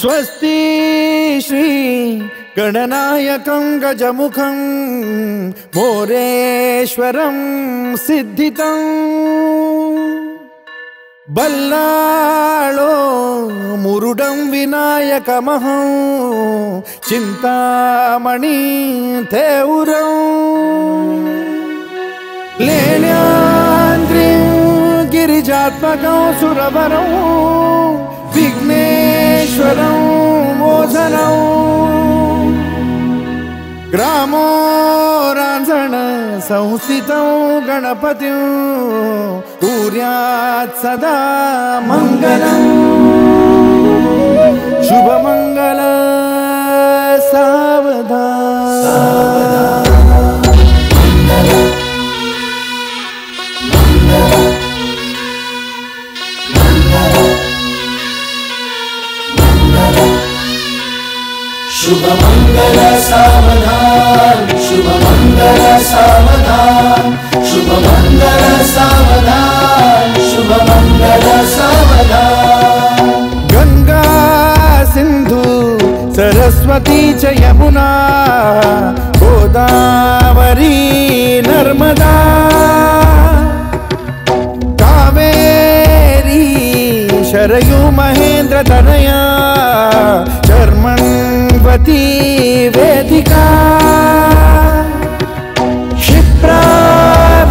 स्वस्ति श्री गणनायकं गजमुखं मोरेश्वरं सिद्धितं बल्लाळो मुरुडं विनायकमहं चिंतामणि थेउरं लेण्याद्रिं गिरिजात्मकं सुरवरं विघ्नेश्वरं मोचनं ग्रामो रांझण संस्थितं गणपतिं कुर्यात् सदा मंगलं शुभमंगल सावधान शुभ मंगल सावधान शुभ मंगल सावधान शुभ मंगल सावधान शुभ मंगल सावधान गंगा सिंधु सरस्वती च यमुना गोदावरी नर्मदा कावेरी शरयू महेंद्र तनया चर्मण्वती वेदिका क्षिप्रा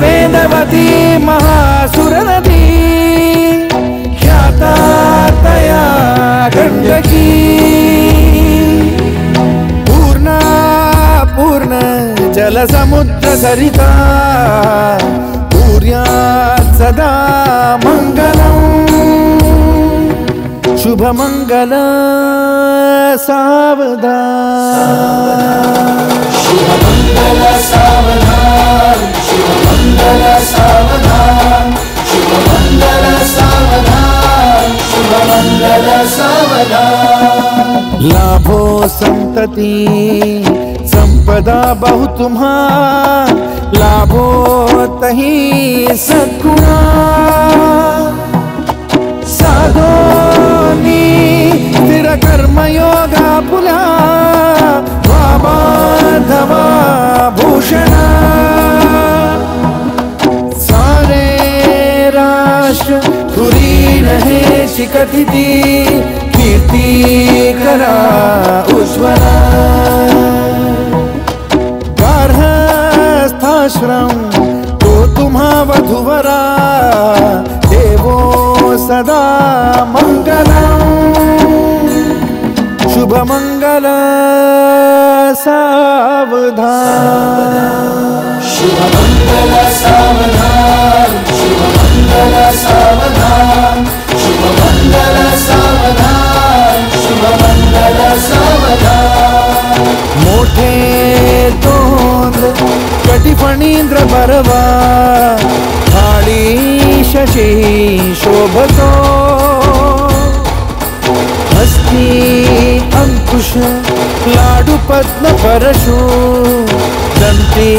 वेदवती महासुरनदी ख्याता तया गंडकी पूर्णा पूर्ण जल समुद्र सरिता कुर्यात् सदा मंगलं शुभ मंगल सावधान शुभ मंगल सावधान शुभ मंगल सावधान शुभ मंगल सावधान शुभ मंगल सावधान लाभो संतति संपदा बहु तुम्हा लाभो तही सद्गुणा साधोनी स्थिर कर्मयोगा पुला वामाधवा भूषणा सारे राष्ट्र धुरीन हे शिखतिथि कीर्ति करा उज्ज्वला गार्हस्थाश्रम तो तुम्हा वधुवरा देवो सदा मंगलं शुभ मंगल सावधान शुभ मंगल सावधान शुभ मंगल सावधान शुभ मंगल सावधान शुभ मंगल सावधान मोठे तोंड कटिफणींद्र बरवा थाळी शशी शोभतो हस्ती अंकुश लाडू पद्म परशु दंती